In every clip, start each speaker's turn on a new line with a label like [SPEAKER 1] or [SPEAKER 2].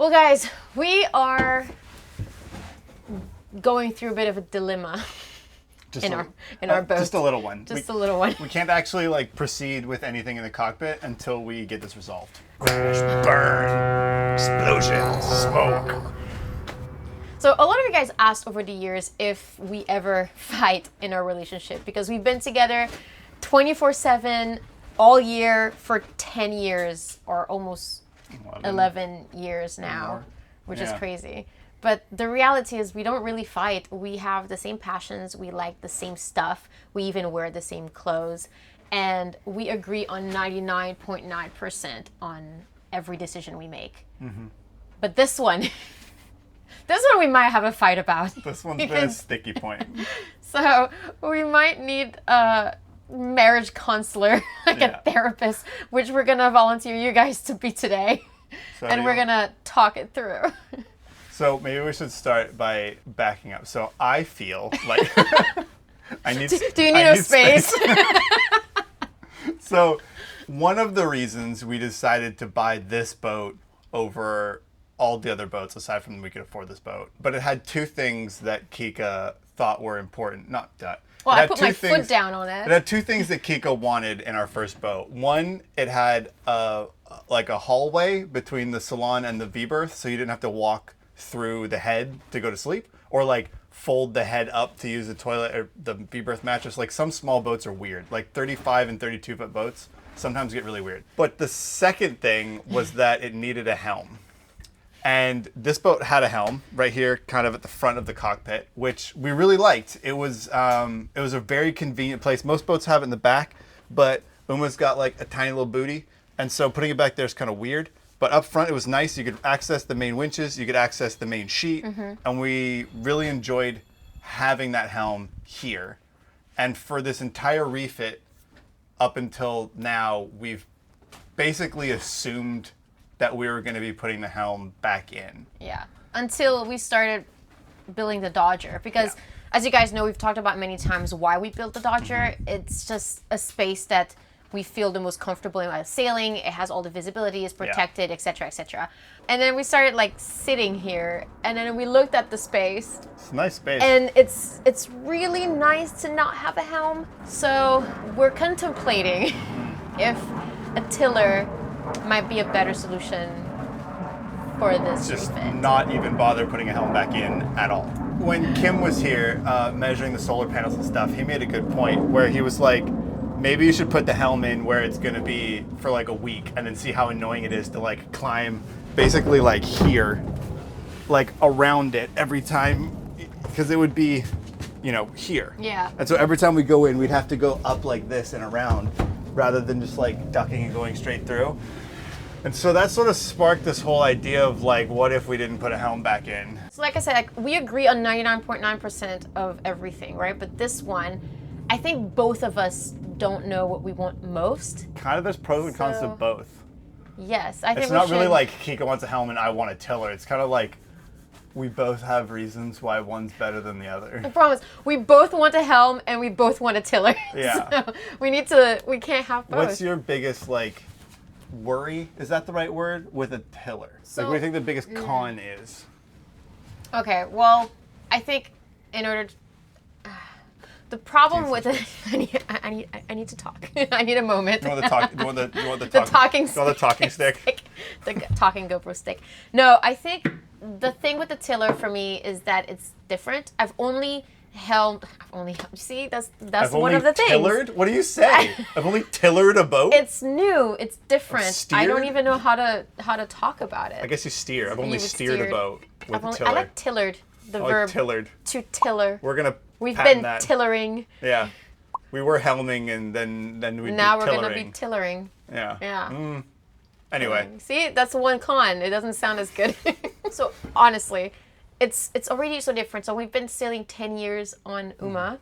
[SPEAKER 1] Well, guys, we are going through a bit of a dilemma in our boat.
[SPEAKER 2] Just a little one.
[SPEAKER 1] Just a little one.
[SPEAKER 2] We can't actually like proceed with anything in the cockpit until we get this resolved. Crash, burn, explosion, smoke.
[SPEAKER 1] So a lot of you guys asked over the years if we ever fight in our relationship, because we've been together 24/7 all year for 10 years or almost 11 years now, which is crazy. But the reality is we don't really fight. We have the same passions. We like the same stuff. We even wear the same clothes. And we agree on 99.9% on every decision we make. Mm-hmm. But this one we might have a fight about.
[SPEAKER 2] This one's been a sticky point.
[SPEAKER 1] So we might need a marriage counselor, like a therapist, which we're going to volunteer you guys to be today. So, and we're going to talk it through.
[SPEAKER 2] So maybe we should start by backing up. So I feel like I need.
[SPEAKER 1] Do you need a space?
[SPEAKER 2] So one of the reasons we decided to buy this boat over all the other boats, aside from we could afford this boat, but it had two things that Kika thought were important. Not that.
[SPEAKER 1] Well, I put my foot down on it.
[SPEAKER 2] It had two things that Kika wanted in our first boat. One, it had like a hallway between the salon and the V-berth, so you didn't have to walk through the head to go to sleep, or like fold the head up to use the toilet or the V-berth mattress. Like some small boats are weird, like 35 and 32 foot boats sometimes get really weird. But the second thing was that it needed a helm. And this boat had a helm right here, kind of at the front of the cockpit, which we really liked. It was a very convenient place. Most boats have it in the back, but Uma's got like a tiny little booty, and so putting it back there is kind of weird. But up front, it was nice. You could access the main winches. You could access the main sheet. Mm-hmm. And we really enjoyed having that helm here. And for this entire refit, up until now, we've basically assumed that we were going to be putting the helm back in. Yeah.
[SPEAKER 1] Until we started building the Dodger. Because, as you guys know, we've talked about many times why we built the Dodger. Mm-hmm. It's just a space that we feel the most comfortable in sailing. It has all the visibility, it's protected, etc., etc. And then we started like sitting here, and then we looked at the space.
[SPEAKER 2] It's a nice space.
[SPEAKER 1] And it's really nice to not have a helm. So we're contemplating if a tiller might be a better solution for this
[SPEAKER 2] just
[SPEAKER 1] refit.
[SPEAKER 2] Not even bother putting a helm back in at all. When Kim was here measuring the solar panels and stuff, he made a good point where he was like, maybe you should put the helm in where it's going to be for like a week and then see how annoying it is to like climb basically like here, like around it every time, because it would be, you know, here.
[SPEAKER 1] Yeah.
[SPEAKER 2] And so every time we go in, we'd have to go up like this and around rather than just like ducking and going straight through. And so that sort of sparked this whole idea of like, what if we didn't put a helm back in?
[SPEAKER 1] So like I said, like, we agree on 99.9% of everything, right? But this one, I think both of us don't know what we want most.
[SPEAKER 2] Kind of there's pros and cons to both.
[SPEAKER 1] Yes, I think
[SPEAKER 2] it's not really like Kika wants a helm and I want a tiller. It's kind of like we both have reasons why one's better than the other.
[SPEAKER 1] I promise. We both want a helm and we both want a tiller.
[SPEAKER 2] Yeah.
[SPEAKER 1] So we can't have both.
[SPEAKER 2] What's your biggest like worry? Is that the right word? With a tiller? So, like, what do you think the biggest con is?
[SPEAKER 1] Okay, well, I think in order to the problem with it, I need to talk. I need a moment.
[SPEAKER 2] You want the
[SPEAKER 1] talking
[SPEAKER 2] stick?
[SPEAKER 1] The talking GoPro stick. No, I think the thing with the tiller for me is that it's different. I've only see, that's one of the things.
[SPEAKER 2] Tillered? What do you say? I've only tillered a boat?
[SPEAKER 1] It's new. It's different. I don't even know how to talk about it.
[SPEAKER 2] I guess you steer. I've only steered a boat with a tiller.
[SPEAKER 1] I like tillered. The verb
[SPEAKER 2] tillered.
[SPEAKER 1] To tiller.
[SPEAKER 2] We've
[SPEAKER 1] been tillering.
[SPEAKER 2] Yeah. We were helming and then we'd
[SPEAKER 1] now
[SPEAKER 2] be tillering.
[SPEAKER 1] Now we're going to be tillering.
[SPEAKER 2] Yeah.
[SPEAKER 1] Yeah.
[SPEAKER 2] Anyway.
[SPEAKER 1] See, that's one con. It doesn't sound as good. So honestly, it's already so different. So we've been sailing 10 years on Uma,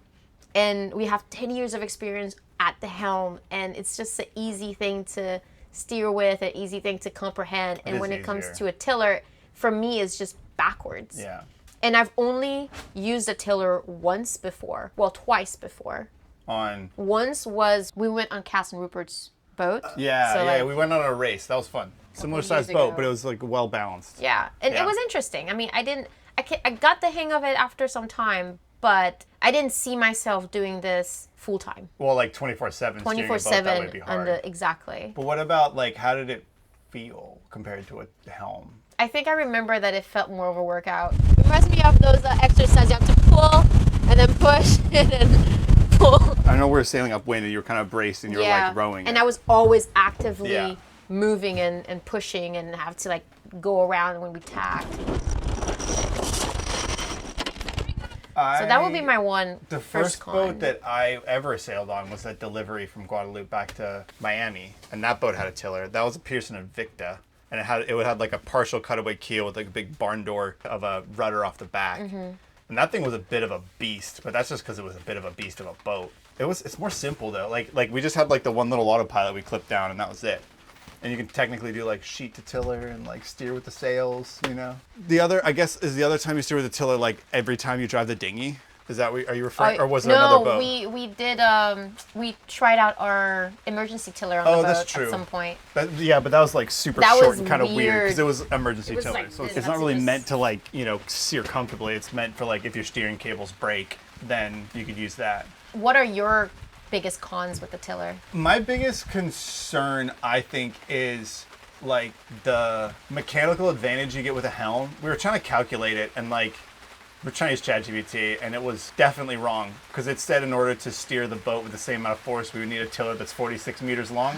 [SPEAKER 1] and we have 10 years of experience at the helm, and it's just an easy thing to steer with, an easy thing to comprehend. And when it comes to a tiller, for me, it's just backwards.
[SPEAKER 2] Yeah.
[SPEAKER 1] And I've only used a tiller once before. Well, twice before. Once was we went on Cass and Rupert's boat.
[SPEAKER 2] We went on a race. That was fun. Similar
[SPEAKER 1] years
[SPEAKER 2] sized
[SPEAKER 1] ago.
[SPEAKER 2] boat, but it was like well balanced.
[SPEAKER 1] Yeah, and
[SPEAKER 2] Yeah.
[SPEAKER 1] it was interesting. I mean, I got the hang of it after some time, but I didn't see myself doing this full time.
[SPEAKER 2] Well, like 24/7 steering a boat, that would be
[SPEAKER 1] 24/7
[SPEAKER 2] hard.
[SPEAKER 1] exactly.
[SPEAKER 2] But what about like how did it feel compared to a helm?
[SPEAKER 1] I think I remember that it felt more of a workout. It reminds me of those exercises you have to pull and then push and then pull.
[SPEAKER 2] I know we were sailing upwind and you were kind of braced and you were like rowing.
[SPEAKER 1] And
[SPEAKER 2] it.
[SPEAKER 1] I was always actively
[SPEAKER 2] Yeah.
[SPEAKER 1] moving and pushing and have to like go around when we tacked. So that would be my one.
[SPEAKER 2] The
[SPEAKER 1] first
[SPEAKER 2] first
[SPEAKER 1] con.
[SPEAKER 2] boat that I ever sailed on was that delivery from Guadalupe back to Miami, and that boat had a tiller. That was a Pearson Invicta, and it would have like a partial cutaway keel with like a big barn door of a rudder off the back. And that thing was a bit of a beast, but that's just because it was a bit of a beast of a boat. It's more simple though. Like we just had like the one little autopilot we clipped down, and that was it. And you can technically do like sheet to tiller and like steer with the sails, you know. The other, I guess, is the other time you steer with the tiller like every time you drive the dinghy. Is that what are you referring, or was there another boat?
[SPEAKER 1] No, we did. We tried out our emergency tiller on the boat
[SPEAKER 2] that's true.
[SPEAKER 1] at some point.
[SPEAKER 2] But that was like super
[SPEAKER 1] That
[SPEAKER 2] short
[SPEAKER 1] was
[SPEAKER 2] and kind of weird because
[SPEAKER 1] weird.
[SPEAKER 2] it was emergency
[SPEAKER 1] It was
[SPEAKER 2] tiller.
[SPEAKER 1] like
[SPEAKER 2] So
[SPEAKER 1] this.
[SPEAKER 2] it's
[SPEAKER 1] You
[SPEAKER 2] not
[SPEAKER 1] have to
[SPEAKER 2] really
[SPEAKER 1] just-
[SPEAKER 2] meant to like, steer comfortably. It's meant for like if your steering cables break, then you could use that.
[SPEAKER 1] What are your biggest cons with the tiller?
[SPEAKER 2] My biggest concern, I think, is like the mechanical advantage you get with a helm. We were trying to calculate it, and like we're trying to use ChatGPT, and it was definitely wrong because it said in order to steer the boat with the same amount of force, we would need a tiller that's 46 meters long.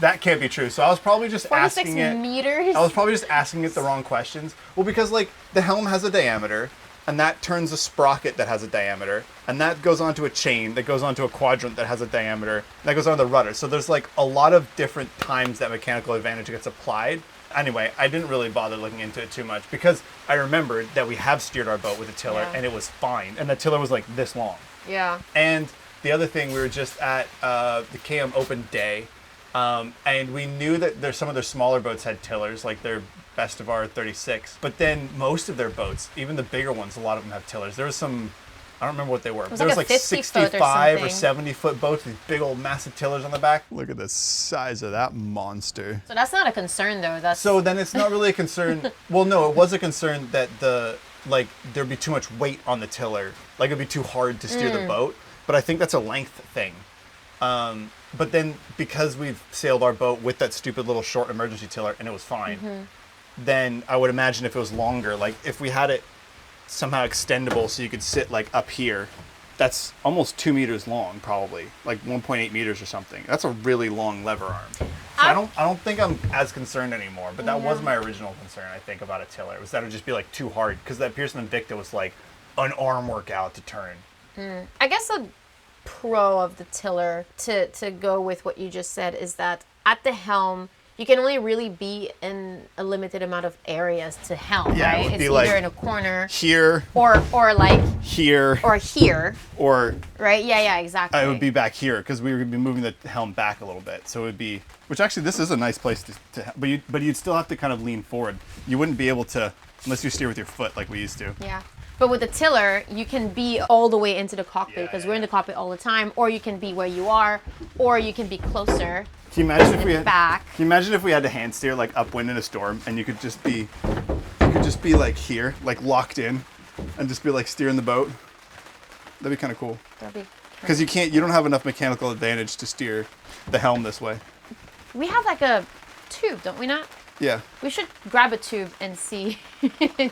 [SPEAKER 2] That can't be true. So I was probably just
[SPEAKER 1] 46
[SPEAKER 2] asking it.
[SPEAKER 1] meters.
[SPEAKER 2] I was probably just asking it the wrong questions. Well, because like the helm has a diameter, and that turns a sprocket that has a diameter, and that goes onto a chain that goes onto a quadrant that has a diameter, and that goes on the rudder. So there's like a lot of different times that mechanical advantage gets applied. Anyway, I didn't really bother looking into it too much because I remembered that we have steered our boat with a tiller and it was fine. And the tiller was like this long.
[SPEAKER 1] Yeah.
[SPEAKER 2] And the other thing, we were just at the KM Open Day, and we knew that some of their smaller boats had tillers, like their Best of our 36. But then most of their boats, even the bigger ones, a lot of them have tillers. There was some, I don't remember what they were.
[SPEAKER 1] was
[SPEAKER 2] There
[SPEAKER 1] like
[SPEAKER 2] was
[SPEAKER 1] a
[SPEAKER 2] like
[SPEAKER 1] 50-foot or
[SPEAKER 2] 65 or
[SPEAKER 1] something.
[SPEAKER 2] 70-foot boats, these big old massive tillers on the back. Look at the size of that monster.
[SPEAKER 1] So that's not a concern though. That's
[SPEAKER 2] So then it's not really a concern. Well, no, it was a concern that there'd be too much weight on the tiller. Like it'd be too hard to steer the boat. But I think that's a length thing. But then because we've sailed our boat with that stupid little short emergency tiller and it was fine, then I would imagine if it was longer, like if we had it somehow extendable so you could sit like up here, that's almost 2 meters long, probably like 1.8 meters or something. That's a really long lever arm. So I don't think I'm as concerned anymore. But that was my original concern, I think, about a tiller. Was that it would just be like too hard because that Pearson Invicta was like an arm workout to turn.
[SPEAKER 1] I guess a pro of the tiller to go with what you just said is that at the helm you can only really be in a limited amount of areas to helm,
[SPEAKER 2] Yeah, it
[SPEAKER 1] right?
[SPEAKER 2] would
[SPEAKER 1] It's
[SPEAKER 2] be
[SPEAKER 1] either
[SPEAKER 2] like
[SPEAKER 1] in a corner
[SPEAKER 2] Here,
[SPEAKER 1] or like
[SPEAKER 2] here,
[SPEAKER 1] or here,
[SPEAKER 2] or
[SPEAKER 1] right? Yeah, exactly.
[SPEAKER 2] it would be back here because we would be moving the helm back a little bit. So it would be, which actually this is a nice place to but you'd still have to kind of lean forward. You wouldn't be able to unless you steer with your foot like we used to.
[SPEAKER 1] Yeah. But with the tiller, you can be all the way into the cockpit
[SPEAKER 2] Yeah,
[SPEAKER 1] because
[SPEAKER 2] yeah,
[SPEAKER 1] we're in the cockpit all the time, or you can be where you are, or you can be closer.
[SPEAKER 2] Can you imagine if we had
[SPEAKER 1] back.
[SPEAKER 2] Can you imagine if we had to hand steer like upwind in a storm and you could just be like here, like locked in, and just be like steering the boat? That'd be kind of cool.
[SPEAKER 1] That'd be.
[SPEAKER 2] Because you don't have enough mechanical advantage to steer the helm this way.
[SPEAKER 1] We have like a tube, don't we not?
[SPEAKER 2] Yeah.
[SPEAKER 1] We should grab a tube and see,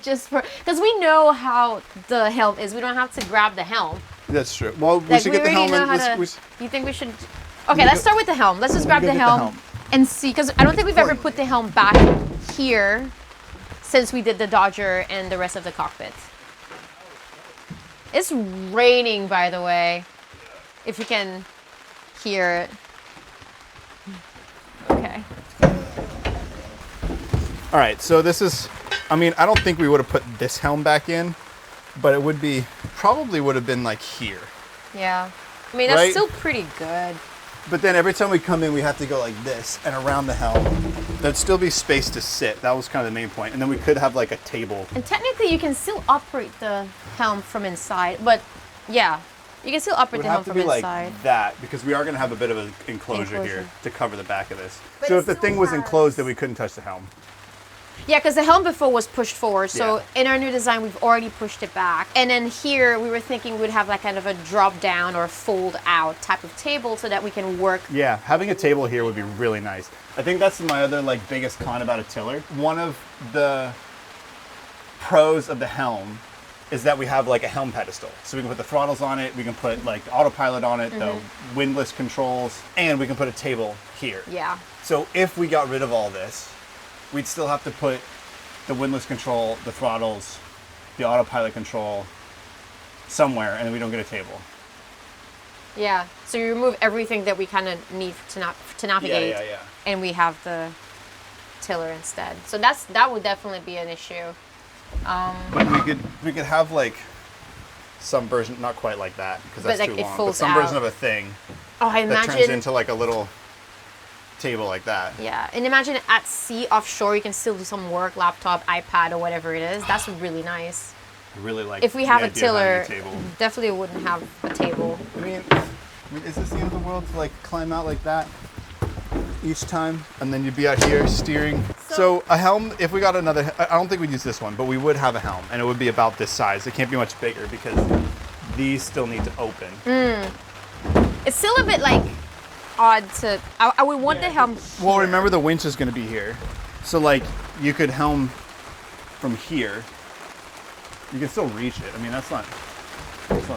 [SPEAKER 1] just for because we know how the helm is. We don't have to grab the helm.
[SPEAKER 2] That's true. Well, we
[SPEAKER 1] Like
[SPEAKER 2] should
[SPEAKER 1] we
[SPEAKER 2] get the
[SPEAKER 1] already
[SPEAKER 2] helm.
[SPEAKER 1] know how to.
[SPEAKER 2] We
[SPEAKER 1] You think we should? Okay, let's start with the helm. Let's just grab
[SPEAKER 2] go
[SPEAKER 1] the
[SPEAKER 2] get the
[SPEAKER 1] helm
[SPEAKER 2] helm.
[SPEAKER 1] and see, because I don't think we've ever put the helm back here since we did the Dodger and the rest of the cockpit. It's raining, by the way, if you can hear it. Okay.
[SPEAKER 2] All right, so this is, I mean, I don't think we would have put this helm back in, but it would be, probably would have been like here.
[SPEAKER 1] Yeah. I mean, that's
[SPEAKER 2] Right?
[SPEAKER 1] still pretty good.
[SPEAKER 2] But then every time we come in, we have to go like this and around the helm. There'd still be space to sit. That was kind of the main point. And then we could have like a table.
[SPEAKER 1] And technically, you can still operate the helm from inside, but yeah. You can still
[SPEAKER 2] It
[SPEAKER 1] operate
[SPEAKER 2] would
[SPEAKER 1] the helm
[SPEAKER 2] have to
[SPEAKER 1] from
[SPEAKER 2] be like
[SPEAKER 1] inside.
[SPEAKER 2] that because we are going to have a bit of an enclosure here
[SPEAKER 1] Enclosure.
[SPEAKER 2] to cover the back of this.
[SPEAKER 1] But
[SPEAKER 2] So
[SPEAKER 1] it
[SPEAKER 2] if the
[SPEAKER 1] still
[SPEAKER 2] thing was
[SPEAKER 1] has-
[SPEAKER 2] enclosed, then we couldn't touch the helm.
[SPEAKER 1] Yeah, because the helm before was pushed forward. So
[SPEAKER 2] Yeah.
[SPEAKER 1] in our new design, we've already pushed it back. And then here, we were thinking we'd have like kind of a drop down or fold out type of table so that we can work.
[SPEAKER 2] Yeah, having a table here would be really nice. I think that's my other like biggest con about a tiller. One of the pros of the helm is that we have like a helm pedestal. So we can put the throttles on it, we can put like the autopilot on it, the windlass controls, and we can put a table here.
[SPEAKER 1] Yeah.
[SPEAKER 2] So if we got rid of all this, we'd still have to put the windlass control, the throttles, the autopilot control somewhere, and then we don't get a table.
[SPEAKER 1] Yeah. So you remove everything that we kind of need to navigate.
[SPEAKER 2] Yeah.
[SPEAKER 1] And we have the tiller instead. So that would definitely be an issue.
[SPEAKER 2] But we could have like some version, not quite like that because
[SPEAKER 1] But,
[SPEAKER 2] that's
[SPEAKER 1] like,
[SPEAKER 2] too
[SPEAKER 1] it
[SPEAKER 2] long. But
[SPEAKER 1] folds
[SPEAKER 2] some version
[SPEAKER 1] out.
[SPEAKER 2] of a thing
[SPEAKER 1] Oh, I
[SPEAKER 2] that turns
[SPEAKER 1] imagine.
[SPEAKER 2] into like a little table like that.
[SPEAKER 1] Yeah, and imagine at sea offshore, you can still do some work, laptop, iPad, or whatever it is. That's really nice.
[SPEAKER 2] I really like.
[SPEAKER 1] If we
[SPEAKER 2] the
[SPEAKER 1] have a
[SPEAKER 2] idea of having
[SPEAKER 1] tiller,
[SPEAKER 2] table.
[SPEAKER 1] definitely wouldn't have a table.
[SPEAKER 2] I mean, is this the end of the world to like climb out like that each time, and then you'd be out here steering? So a helm, if we got another, I don't think we'd use this one, but we would have a helm, and it would be about this size. It can't be much bigger because these still need to open.
[SPEAKER 1] It's still a bit like odd to. I would want the helm.
[SPEAKER 2] Well,
[SPEAKER 1] here.
[SPEAKER 2] remember the winch is going to be here, so like you could helm from here. You can still reach it. I mean, it's not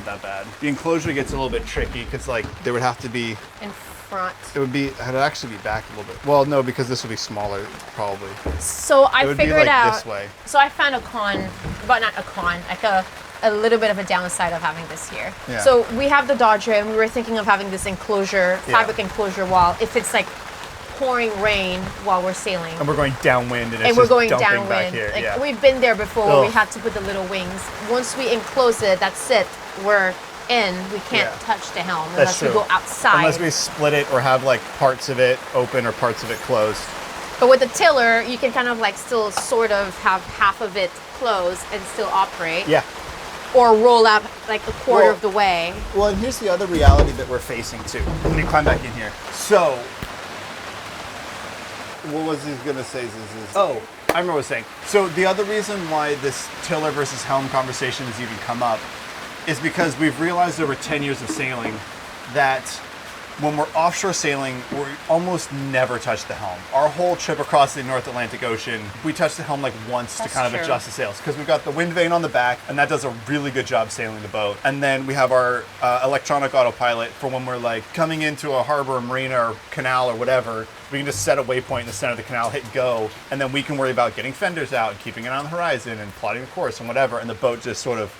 [SPEAKER 2] that bad. The enclosure gets a little bit tricky because like there would have to be.
[SPEAKER 1] in front.
[SPEAKER 2] It'd actually be back a little bit. Well, no, because this would be smaller probably.
[SPEAKER 1] So I
[SPEAKER 2] It would be
[SPEAKER 1] figured
[SPEAKER 2] like
[SPEAKER 1] out.
[SPEAKER 2] this way.
[SPEAKER 1] So I found a con, but not a con, like a little bit of a downside of having this here.
[SPEAKER 2] Yeah.
[SPEAKER 1] So we have the Dodger, and we were thinking of having this enclosure,
[SPEAKER 2] Yeah.
[SPEAKER 1] fabric enclosure wall, if it's like pouring rain while we're sailing.
[SPEAKER 2] And we're going downwind, and it's
[SPEAKER 1] And we're
[SPEAKER 2] just
[SPEAKER 1] going
[SPEAKER 2] dumping
[SPEAKER 1] downwind.
[SPEAKER 2] back here.
[SPEAKER 1] Like
[SPEAKER 2] Yeah.
[SPEAKER 1] we've been there before where we
[SPEAKER 2] Ugh.
[SPEAKER 1] had to put the little wings. Once we enclose it, that's it. We're in. We can't
[SPEAKER 2] Yeah.
[SPEAKER 1] touch the helm
[SPEAKER 2] That's
[SPEAKER 1] unless we
[SPEAKER 2] true.
[SPEAKER 1] go outside.
[SPEAKER 2] Unless we split it or have like parts of it open or parts of it closed.
[SPEAKER 1] But with the tiller, you can kind of like still sort of have half of it closed and still operate.
[SPEAKER 2] Yeah.
[SPEAKER 1] Or roll up like a quarter
[SPEAKER 2] Well-
[SPEAKER 1] of the way.
[SPEAKER 2] Well, and here's the other reality that we're facing too. Let me climb back in here. So, what was he gonna say? Oh, I remember what I was saying. So the other reason why this tiller versus helm conversation has even come up is because we've realized over 10 years of sailing that when we're offshore sailing, we almost never touch the helm. Our whole trip across the North Atlantic Ocean, we touch the helm like once
[SPEAKER 1] That's
[SPEAKER 2] to kind of
[SPEAKER 1] true.
[SPEAKER 2] adjust the sails because we've got the wind vane on the back, and that does a really good job sailing the boat. And then we have our electronic autopilot for when we're like coming into a harbor, or marina, or canal, or whatever. We can just set a waypoint in the center of the canal, hit go, and then we can worry about getting fenders out and keeping it on the horizon and plotting the course and whatever. And the boat just sort of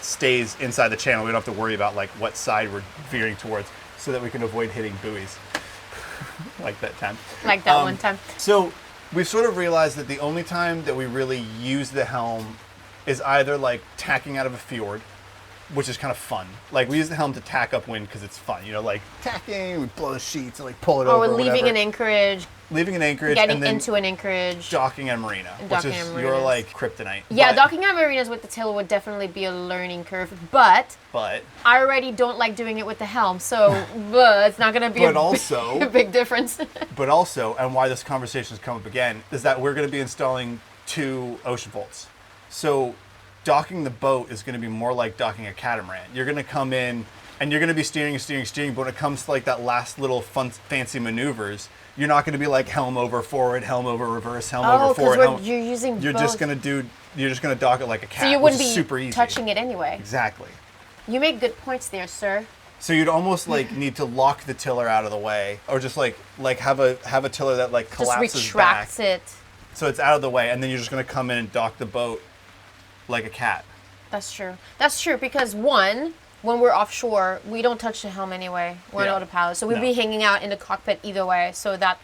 [SPEAKER 2] stays inside the channel. We don't have to worry about like what side we're veering towards, so that we can avoid hitting buoys like that time.
[SPEAKER 1] Like that one time.
[SPEAKER 2] So we've sort of realized that the only time that we really use the helm is either like tacking out of a fjord, which is kind of fun. Like we use the helm to tack upwind because it's fun, you know, like tacking, we blow the sheets and like pull it
[SPEAKER 1] Or
[SPEAKER 2] over.
[SPEAKER 1] we're leaving
[SPEAKER 2] whatever.
[SPEAKER 1] an anchorage,
[SPEAKER 2] Leaving an anchorage,
[SPEAKER 1] getting
[SPEAKER 2] and then
[SPEAKER 1] into an anchorage.
[SPEAKER 2] docking at marina, which
[SPEAKER 1] Docking
[SPEAKER 2] is
[SPEAKER 1] at
[SPEAKER 2] your
[SPEAKER 1] marinas.
[SPEAKER 2] like kryptonite.
[SPEAKER 1] Yeah,
[SPEAKER 2] But-
[SPEAKER 1] docking at marinas with the tiller would definitely be a learning curve, but
[SPEAKER 2] But
[SPEAKER 1] I already don't like doing it with the helm, so it's not going to be
[SPEAKER 2] But also-
[SPEAKER 1] a big difference.
[SPEAKER 2] But also, and why this conversation has come up again, is that we're going to be installing 2 ocean bolts. So docking the boat is going to be more like docking a catamaran. You're going to come in and you're going to be steering, but when it comes to like that last little fun, fancy maneuvers, you're not going to be like helm over forward, helm over reverse, helm over forward.
[SPEAKER 1] you're using
[SPEAKER 2] You're
[SPEAKER 1] both.
[SPEAKER 2] just going to dock it like a cat,
[SPEAKER 1] So you
[SPEAKER 2] which
[SPEAKER 1] wouldn't
[SPEAKER 2] is
[SPEAKER 1] be
[SPEAKER 2] super easy.
[SPEAKER 1] touching it anyway.
[SPEAKER 2] Exactly.
[SPEAKER 1] You make good points there, sir.
[SPEAKER 2] So you'd almost like need to lock the tiller out of the way, or just like have a tiller that like
[SPEAKER 1] Just
[SPEAKER 2] collapses
[SPEAKER 1] retracts
[SPEAKER 2] back,
[SPEAKER 1] it.
[SPEAKER 2] so it's out of the way, and then you're just going to come in and dock the boat like a cat.
[SPEAKER 1] That's true. That's true because one, when we're offshore, we don't touch the helm anyway. We're
[SPEAKER 2] Yeah.
[SPEAKER 1] an autopilot, so we'd
[SPEAKER 2] No.
[SPEAKER 1] be hanging out in the cockpit either way. So that,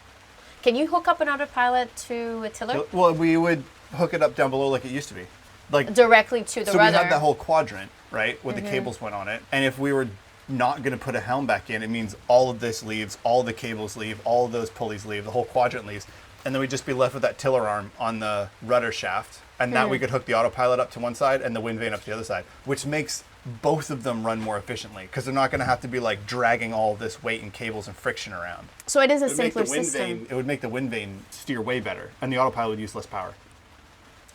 [SPEAKER 1] can you hook up an autopilot to a tiller
[SPEAKER 2] Well, we would hook it up down below like it used to be, like
[SPEAKER 1] directly to the
[SPEAKER 2] so
[SPEAKER 1] rudder?
[SPEAKER 2] we had that whole quadrant, right, with the cables went on it, and if we were not going to put a helm back in, it means all of this leaves, all the cables leave, all of those pulleys leave, the whole quadrant leaves, and then we'd just be left with that tiller arm on the rudder shaft, and that we could hook the autopilot up to one side and the wind vane up to the other side, which makes both of them run more efficiently because they're not going to have to be like dragging all this weight and cables and friction around.
[SPEAKER 1] So it is a
[SPEAKER 2] It would make
[SPEAKER 1] simpler
[SPEAKER 2] the wind
[SPEAKER 1] system.
[SPEAKER 2] vane, it would make the wind vane steer way better, and the autopilot would use less power.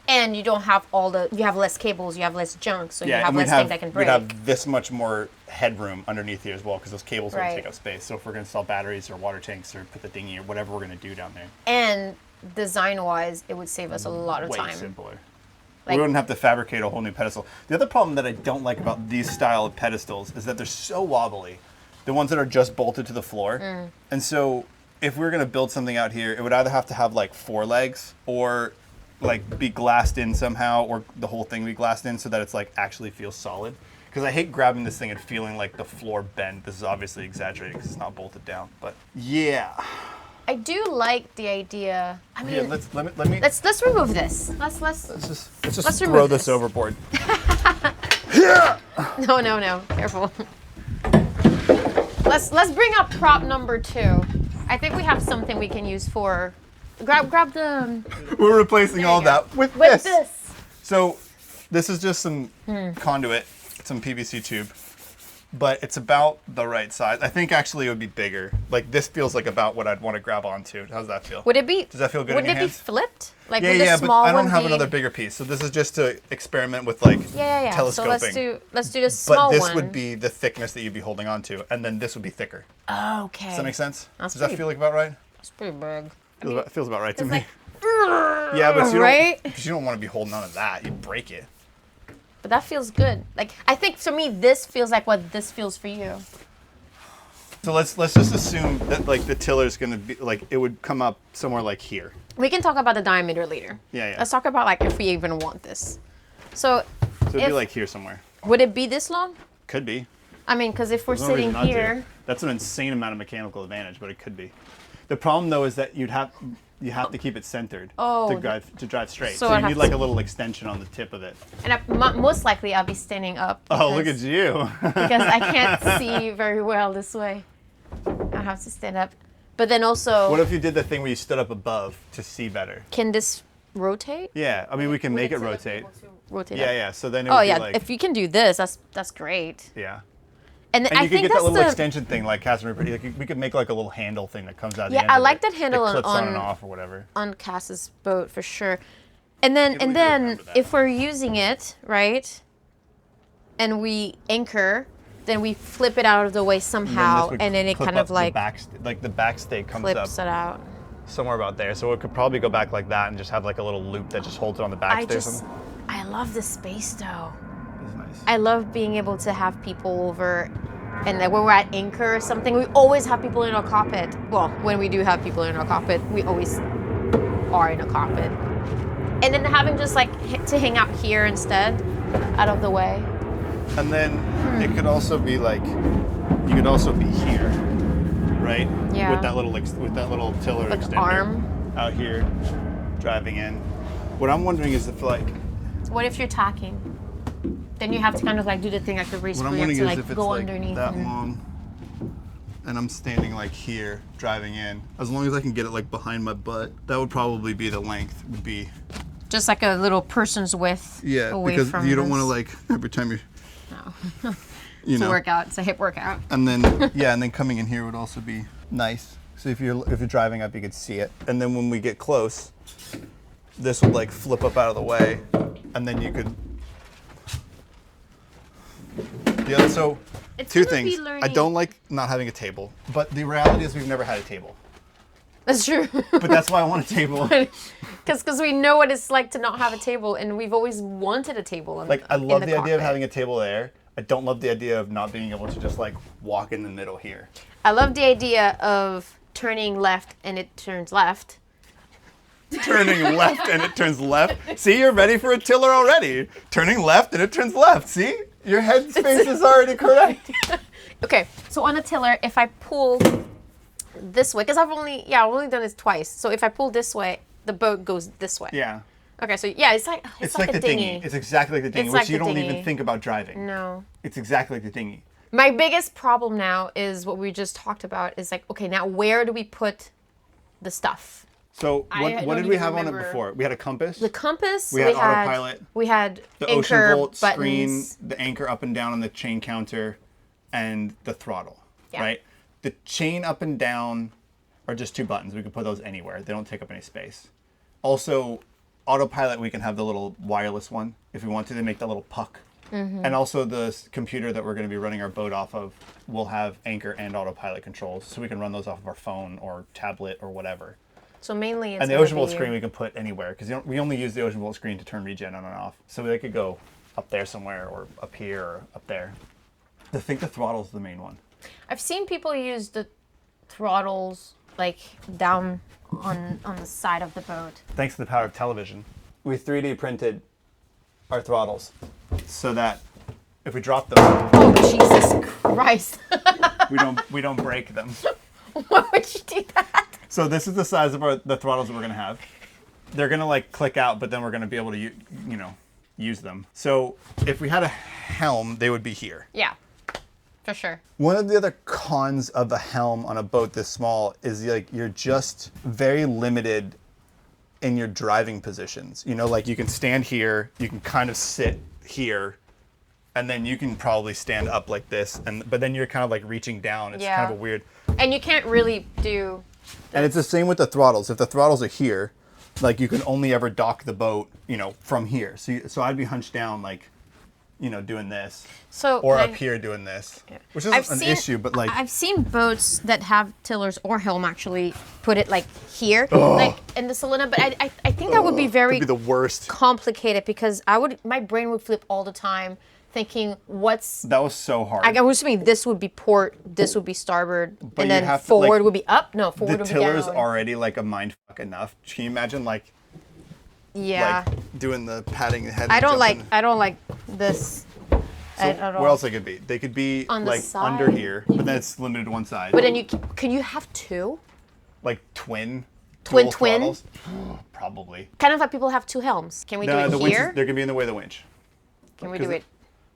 [SPEAKER 1] And you don't have you have less cables, you have less junk, so you have
[SPEAKER 2] and
[SPEAKER 1] less things that can break.
[SPEAKER 2] we'd have this much more headroom underneath here as well because those cables are going to
[SPEAKER 1] Right.
[SPEAKER 2] take up space. So if we're going to install batteries or water tanks or put the dinghy or whatever we're going to do down there,
[SPEAKER 1] And design-wise, it would save us a lot of
[SPEAKER 2] way
[SPEAKER 1] time.
[SPEAKER 2] simpler.
[SPEAKER 1] Like-
[SPEAKER 2] We wouldn't have to fabricate a whole new pedestal. The other problem that I don't like about these style of pedestals is that they're so wobbly. The ones that are just bolted to the floor.
[SPEAKER 1] Mm.
[SPEAKER 2] And so if we were going to build something out here, it would either have to have like 4 legs or like be glassed in somehow, or the whole thing be glassed in so that it's like actually feels solid. Because I hate grabbing this thing and feeling like the floor bent. This is obviously exaggerated because it's not bolted down. But yeah.
[SPEAKER 1] I do like the idea. I mean,
[SPEAKER 2] Here, let me
[SPEAKER 1] let's remove this. Let's
[SPEAKER 2] let's just
[SPEAKER 1] let's
[SPEAKER 2] throw
[SPEAKER 1] remove
[SPEAKER 2] this
[SPEAKER 1] this.
[SPEAKER 2] overboard.
[SPEAKER 1] No, careful. Let's bring up prop number 2. I think we have something we can use for. Grab the.
[SPEAKER 2] We're replacing all
[SPEAKER 1] you go.
[SPEAKER 2] that with
[SPEAKER 1] With
[SPEAKER 2] this.
[SPEAKER 1] this.
[SPEAKER 2] So this is just some conduit, some PVC tube, but it's about the right size. I think actually it would be bigger. Like this feels like about what I'd want to grab onto. How's that feel?
[SPEAKER 1] Would it be?
[SPEAKER 2] Does that feel good
[SPEAKER 1] Would
[SPEAKER 2] in your
[SPEAKER 1] it
[SPEAKER 2] hands?
[SPEAKER 1] be flipped? Like
[SPEAKER 2] Yeah,
[SPEAKER 1] would the
[SPEAKER 2] yeah, but
[SPEAKER 1] small
[SPEAKER 2] I don't
[SPEAKER 1] one
[SPEAKER 2] have
[SPEAKER 1] be...
[SPEAKER 2] another bigger piece. So this is just to experiment with like
[SPEAKER 1] Yeah.
[SPEAKER 2] telescoping.
[SPEAKER 1] So let's do the small
[SPEAKER 2] But this
[SPEAKER 1] one.
[SPEAKER 2] would be the thickness that you'd be holding on to, and then this would be thicker.
[SPEAKER 1] Okay.
[SPEAKER 2] Does that make sense?
[SPEAKER 1] That's
[SPEAKER 2] Does that
[SPEAKER 1] pretty-
[SPEAKER 2] feel like about right?
[SPEAKER 1] It's pretty big.
[SPEAKER 2] Feels about right to
[SPEAKER 1] it's
[SPEAKER 2] me.
[SPEAKER 1] like-
[SPEAKER 2] Yeah, but you
[SPEAKER 1] Right?
[SPEAKER 2] don't, 'cause you don't want to be holding on to that. You break it.
[SPEAKER 1] But that feels good. Like I think for me, this feels like what this feels for you.
[SPEAKER 2] So let's just assume that like the tiller's gonna be like it would come up somewhere like here.
[SPEAKER 1] We can talk about the diameter later.
[SPEAKER 2] Yeah.
[SPEAKER 1] Let's talk about like if we even want this. So,
[SPEAKER 2] So it'd
[SPEAKER 1] if,
[SPEAKER 2] be like here somewhere.
[SPEAKER 1] would it be this long?
[SPEAKER 2] Could be.
[SPEAKER 1] I mean, because if we're
[SPEAKER 2] There's no reason
[SPEAKER 1] sitting
[SPEAKER 2] not to.
[SPEAKER 1] here,
[SPEAKER 2] That's an insane amount of mechanical advantage, but it could be. The problem though is that you have to keep it centered
[SPEAKER 1] Oh,
[SPEAKER 2] to drive straight.
[SPEAKER 1] so
[SPEAKER 2] So
[SPEAKER 1] I'd
[SPEAKER 2] you
[SPEAKER 1] have
[SPEAKER 2] need like
[SPEAKER 1] to-
[SPEAKER 2] a little extension on the tip of it.
[SPEAKER 1] and most likely I'll be standing up.
[SPEAKER 2] Oh, look
[SPEAKER 1] because-
[SPEAKER 2] at you.
[SPEAKER 1] Because I can't see very well this way. I have to stand up. But then also,
[SPEAKER 2] What if you did the thing where you stood up above to see better?
[SPEAKER 1] can this rotate?
[SPEAKER 2] Yeah, I mean we can make it rotate.
[SPEAKER 1] Rotate.
[SPEAKER 2] Yeah,
[SPEAKER 1] up.
[SPEAKER 2] yeah. So then it
[SPEAKER 1] Oh
[SPEAKER 2] would be
[SPEAKER 1] yeah,
[SPEAKER 2] like
[SPEAKER 1] if you can do this, that's great.
[SPEAKER 2] yeah.
[SPEAKER 1] And,
[SPEAKER 2] And
[SPEAKER 1] I
[SPEAKER 2] you could
[SPEAKER 1] think
[SPEAKER 2] get that
[SPEAKER 1] that's
[SPEAKER 2] little
[SPEAKER 1] the
[SPEAKER 2] extension thing like Casimir. Like we could make like a little handle thing that comes out.
[SPEAKER 1] Yeah,
[SPEAKER 2] the end
[SPEAKER 1] I
[SPEAKER 2] of
[SPEAKER 1] like
[SPEAKER 2] it,
[SPEAKER 1] that handle
[SPEAKER 2] clips on and
[SPEAKER 1] on-
[SPEAKER 2] off or whatever.
[SPEAKER 1] on Cass's boat for sure. And then
[SPEAKER 2] Italy does remember that.
[SPEAKER 1] if we're using it, right? And we anchor, then we flip it out of the way somehow, and then it
[SPEAKER 2] clip
[SPEAKER 1] kind
[SPEAKER 2] up
[SPEAKER 1] of
[SPEAKER 2] to
[SPEAKER 1] like
[SPEAKER 2] the backstay comes up
[SPEAKER 1] clips it out.
[SPEAKER 2] somewhere about there. So it could probably go back like that and just have like a little loop that just holds it on the backstay or something.
[SPEAKER 1] I love the space though.
[SPEAKER 2] It's nice.
[SPEAKER 1] I love being able to have people over, and then when we're at anchor or something, we always have people in our cockpit. Well, when we do have people in our cockpit, we always are in a cockpit. And then having just like to hang out here instead, out of the way.
[SPEAKER 2] And then it could also be like, you could also be here, right?
[SPEAKER 1] Yeah.
[SPEAKER 2] With that little tiller
[SPEAKER 1] Like
[SPEAKER 2] extender
[SPEAKER 1] arm.
[SPEAKER 2] out here, driving in. What I'm wondering is if like,
[SPEAKER 1] What if you're tacking? Then you have to kind of like do the thing like the race
[SPEAKER 2] what
[SPEAKER 1] where
[SPEAKER 2] I'm
[SPEAKER 1] you have
[SPEAKER 2] wondering
[SPEAKER 1] to
[SPEAKER 2] is
[SPEAKER 1] like
[SPEAKER 2] if it's
[SPEAKER 1] go
[SPEAKER 2] like
[SPEAKER 1] underneath.
[SPEAKER 2] that
[SPEAKER 1] and-
[SPEAKER 2] long, and I'm standing like here, driving in. As long as I can get it like behind my butt, that would probably be the length. Would be.
[SPEAKER 1] Just like a little person's width.
[SPEAKER 2] Yeah,
[SPEAKER 1] away
[SPEAKER 2] because
[SPEAKER 1] from
[SPEAKER 2] you don't want to
[SPEAKER 1] this.
[SPEAKER 2] like every time you.
[SPEAKER 1] No.
[SPEAKER 2] You
[SPEAKER 1] It's a
[SPEAKER 2] know.
[SPEAKER 1] workout. It's a hip workout.
[SPEAKER 2] And then yeah, and then coming in here would also be nice. So if you're driving up, you could see it. And then when we get close, this would like flip up out of the way, and then you could. Yeah. So
[SPEAKER 1] It's
[SPEAKER 2] two
[SPEAKER 1] gonna be
[SPEAKER 2] things. I
[SPEAKER 1] learning-
[SPEAKER 2] don't like not having a table, but the reality is we've never had a table.
[SPEAKER 1] That's true.
[SPEAKER 2] But that's why I want a table.
[SPEAKER 1] Because we know what it's like to not have a table, and we've always wanted a table. In,
[SPEAKER 2] Like I
[SPEAKER 1] in
[SPEAKER 2] love the idea
[SPEAKER 1] cockpit.
[SPEAKER 2] of having a table there. I don't love the idea of not being able to just like walk in the middle here.
[SPEAKER 1] I love the idea of turning left and it turns left.
[SPEAKER 2] Turning left and it turns left. See, you're ready for a tiller already. Turning left and it turns left. See? Your head space is already correct.
[SPEAKER 1] Okay, so on a tiller, if I pull this way, because I've only done this twice. So if I pull this way, the boat goes this way.
[SPEAKER 2] Yeah.
[SPEAKER 1] Okay, so yeah, it's like
[SPEAKER 2] like
[SPEAKER 1] a
[SPEAKER 2] the dinghy. It's exactly like the dinghy,
[SPEAKER 1] It's
[SPEAKER 2] which
[SPEAKER 1] like
[SPEAKER 2] you
[SPEAKER 1] the
[SPEAKER 2] don't
[SPEAKER 1] dinghy.
[SPEAKER 2] even think about driving.
[SPEAKER 1] No.
[SPEAKER 2] It's exactly like the dinghy.
[SPEAKER 1] My biggest problem now is what we just talked about is like, okay, now where do we put the stuff?
[SPEAKER 2] So
[SPEAKER 1] I
[SPEAKER 2] what
[SPEAKER 1] don't
[SPEAKER 2] did we
[SPEAKER 1] even
[SPEAKER 2] have on it
[SPEAKER 1] remember.
[SPEAKER 2] before? We had a compass.
[SPEAKER 1] The compass.
[SPEAKER 2] We had autopilot.
[SPEAKER 1] We had
[SPEAKER 2] The
[SPEAKER 1] anchor
[SPEAKER 2] ocean volt
[SPEAKER 1] buttons.
[SPEAKER 2] screen, the anchor up and down on the chain counter, and the throttle.
[SPEAKER 1] Yeah.
[SPEAKER 2] Right. The chain up and down are just 2 buttons. We can put those anywhere. They don't take up any space. Also, autopilot, we can have the little wireless one if we want to. They make that little puck. And also the computer that we're going to be running our boat off of will have anchor and autopilot controls, so we can run those off of our phone or tablet or whatever.
[SPEAKER 1] So mainly it's
[SPEAKER 2] And the
[SPEAKER 1] gonna
[SPEAKER 2] ocean volt
[SPEAKER 1] be-
[SPEAKER 2] screen we can put anywhere, because we only use the ocean volt screen to turn regen on and off. So they could go up there somewhere, or up here, or up there. I think the throttle's the main one.
[SPEAKER 1] I've seen people use the throttles like down on the side of the boat.
[SPEAKER 2] Thanks to the power of television, we 3D printed our throttles so that if we drop them,
[SPEAKER 1] Oh Jesus Christ!
[SPEAKER 2] we don't break them.
[SPEAKER 1] Why would you do that?
[SPEAKER 2] So this is the size of the throttles that we're gonna have. They're gonna like click out, but then we're gonna be able to use them. So if we had a helm, they would be here.
[SPEAKER 1] Yeah, for sure.
[SPEAKER 2] One of the other cons of a helm on a boat this small is like you're just very limited in your driving positions. Like you can stand here, you can kind of sit here, and then you can probably stand up like this, but then you're kind of like reaching down. It's kind of a weird.
[SPEAKER 1] And you can't really do.
[SPEAKER 2] And it's the same with the throttles. If the throttles are here, like you can only ever dock the boat, from here. So I'd be hunched down, like, doing this,
[SPEAKER 1] So
[SPEAKER 2] or up here doing this, which isn't an issue. But like,
[SPEAKER 1] I've seen boats that have tillers or helm actually put it like here, like in the Selena. But I think that would be very
[SPEAKER 2] it'd be the worst.
[SPEAKER 1] complicated because my brain would flip all the time, thinking
[SPEAKER 2] That was so hard.
[SPEAKER 1] I was assuming this would be port, this would be starboard,
[SPEAKER 2] But
[SPEAKER 1] and
[SPEAKER 2] you
[SPEAKER 1] then
[SPEAKER 2] have to,
[SPEAKER 1] forward
[SPEAKER 2] like,
[SPEAKER 1] would be up. No, forward
[SPEAKER 2] The
[SPEAKER 1] would be
[SPEAKER 2] tiller's
[SPEAKER 1] down.
[SPEAKER 2] already like a mindfuck enough. Can you imagine like doing the patting the head?
[SPEAKER 1] I
[SPEAKER 2] and
[SPEAKER 1] don't
[SPEAKER 2] jumping?
[SPEAKER 1] like this.
[SPEAKER 2] So
[SPEAKER 1] at all.
[SPEAKER 2] where else they could be? They could be
[SPEAKER 1] On the
[SPEAKER 2] like
[SPEAKER 1] side.
[SPEAKER 2] under here, but then it's limited to one side.
[SPEAKER 1] But then can you have two?
[SPEAKER 2] Like twin
[SPEAKER 1] Twin,
[SPEAKER 2] dual
[SPEAKER 1] twin?
[SPEAKER 2] throttles? Probably.
[SPEAKER 1] Kind of like people have two helms. Can we do
[SPEAKER 2] No,
[SPEAKER 1] it
[SPEAKER 2] the winch
[SPEAKER 1] here?
[SPEAKER 2] they're gonna be in the way of the winch.
[SPEAKER 1] Can we do it?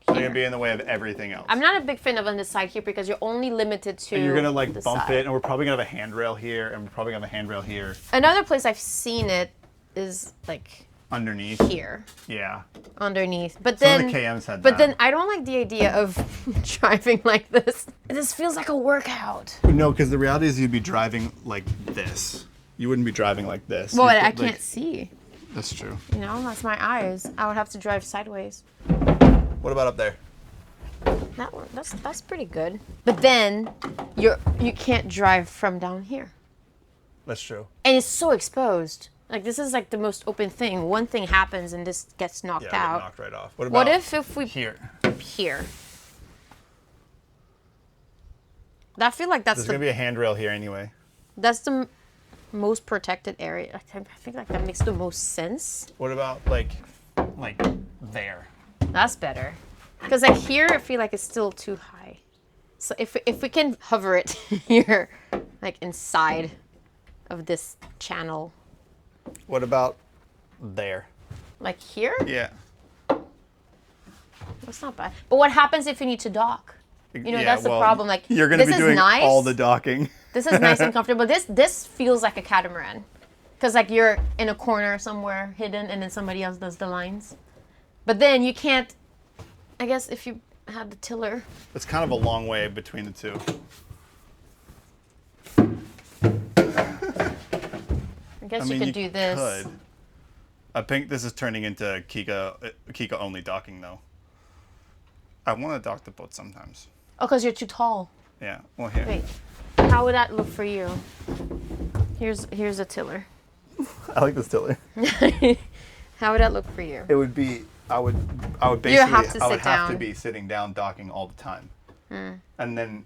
[SPEAKER 2] They're gonna be in the way of everything else.
[SPEAKER 1] I'm not a big fan of on this side here because you're only limited to.
[SPEAKER 2] And you're gonna like
[SPEAKER 1] the
[SPEAKER 2] bump
[SPEAKER 1] side.
[SPEAKER 2] it, and we're probably gonna have a handrail here, and we're probably gonna have a handrail here
[SPEAKER 1] Another place I've seen it is like
[SPEAKER 2] underneath.
[SPEAKER 1] here,
[SPEAKER 2] Yeah.
[SPEAKER 1] underneath. But
[SPEAKER 2] Some
[SPEAKER 1] then,
[SPEAKER 2] of the KMs had
[SPEAKER 1] but
[SPEAKER 2] that.
[SPEAKER 1] then I don't like the idea of driving like this. This feels like a workout.
[SPEAKER 2] No, because the reality is you'd be driving like this. You wouldn't be driving like this.
[SPEAKER 1] Well,
[SPEAKER 2] You'd
[SPEAKER 1] I
[SPEAKER 2] put, like-
[SPEAKER 1] can't see.
[SPEAKER 2] That's true.
[SPEAKER 1] You know, that's my eyes. I would have to drive sideways.
[SPEAKER 2] What about up there?
[SPEAKER 1] That's pretty good. But then you can't drive from down here.
[SPEAKER 2] That's true.
[SPEAKER 1] And it's so exposed. Like this is like the most open thing. One thing happens and this gets knocked
[SPEAKER 2] Yeah, I
[SPEAKER 1] out.
[SPEAKER 2] get knocked right off. What about
[SPEAKER 1] What if we
[SPEAKER 2] here?
[SPEAKER 1] here? I feel like that's
[SPEAKER 2] There's gonna be a handrail here anyway.
[SPEAKER 1] that's the most protected area. I think like that makes the most sense.
[SPEAKER 2] What about like there?
[SPEAKER 1] That's better. Because like here, I feel like it's still too high. So if we can hover it here, like inside of this channel,
[SPEAKER 2] What about there?
[SPEAKER 1] like here,
[SPEAKER 2] Yeah.
[SPEAKER 1] that's not bad. But what happens if you need to dock? You know,
[SPEAKER 2] Yeah,
[SPEAKER 1] that's the
[SPEAKER 2] well,
[SPEAKER 1] problem. Like
[SPEAKER 2] you're gonna
[SPEAKER 1] this
[SPEAKER 2] be
[SPEAKER 1] is
[SPEAKER 2] doing
[SPEAKER 1] nice.
[SPEAKER 2] all the docking.
[SPEAKER 1] This is nice and comfortable. This feels like a catamaran, because like you're in a corner somewhere hidden, and then somebody else does the lines. But then you can't. I guess if you had the tiller.
[SPEAKER 2] It's kind of a long way between the two.
[SPEAKER 1] I guess you could do this.
[SPEAKER 2] Could. I think this is turning into Kika only docking though. I want to dock the boat sometimes.
[SPEAKER 1] Oh, because you're too tall.
[SPEAKER 2] Yeah. Well, here.
[SPEAKER 1] Wait, how would that look for you? Here's a tiller.
[SPEAKER 2] I like this tiller.
[SPEAKER 1] How would that look for you?
[SPEAKER 2] It would be. I would basically.
[SPEAKER 1] You have to
[SPEAKER 2] I would
[SPEAKER 1] sit
[SPEAKER 2] have to
[SPEAKER 1] down.
[SPEAKER 2] be sitting down docking all the time. And then,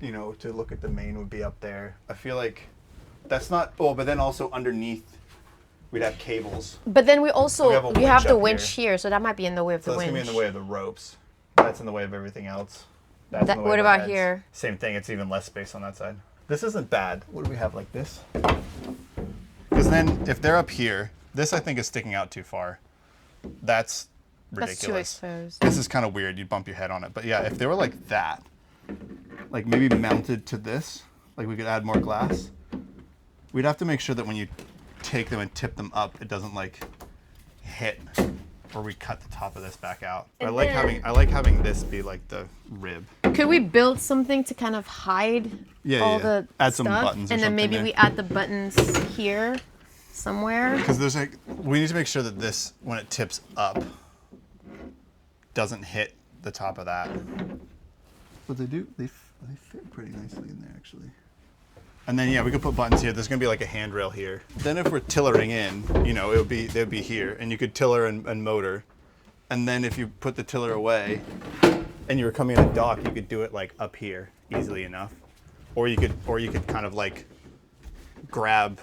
[SPEAKER 2] to look at the main would be up there. I feel like that's not. Oh, but then also underneath, we'd have cables.
[SPEAKER 1] But then we also
[SPEAKER 2] We have a
[SPEAKER 1] you
[SPEAKER 2] winch
[SPEAKER 1] have the
[SPEAKER 2] up
[SPEAKER 1] winch here, so that might be in the way of
[SPEAKER 2] So
[SPEAKER 1] the
[SPEAKER 2] that's
[SPEAKER 1] winch.
[SPEAKER 2] gonna be in the way of the ropes. That's in the way of everything else. That's in the way
[SPEAKER 1] What
[SPEAKER 2] of our
[SPEAKER 1] about
[SPEAKER 2] heads.
[SPEAKER 1] here?
[SPEAKER 2] Same thing. It's even less space on that side. This isn't bad. What do we have like this? Because then if they're up here, this I think is sticking out too far. That's ridiculous.
[SPEAKER 1] That's too exposed.
[SPEAKER 2] This is kind of weird. You'd bump your head on it. But yeah, if they were like that, like maybe mounted to this, like we could add more glass. We'd have to make sure that when you take them and tip them up, it doesn't like hit, or we cut the top of this back out. I like having this be like the rib.
[SPEAKER 1] Could we build something to kind of hide all the
[SPEAKER 2] add
[SPEAKER 1] stuff?
[SPEAKER 2] some buttons or
[SPEAKER 1] and then
[SPEAKER 2] something
[SPEAKER 1] maybe
[SPEAKER 2] there.
[SPEAKER 1] we add the buttons here somewhere.
[SPEAKER 2] Because there's like, we need to make sure that this, when it tips up, doesn't hit the top of that. But they do, they fit pretty nicely in there actually. And then yeah, we could put buttons here. There's gonna be like a handrail here. Then if we're tillering in, you know, they'd be here, and you could tiller and motor. And then if you put the tiller away, and you were coming in a dock, you could do it like up here easily enough, or you could kind of like grab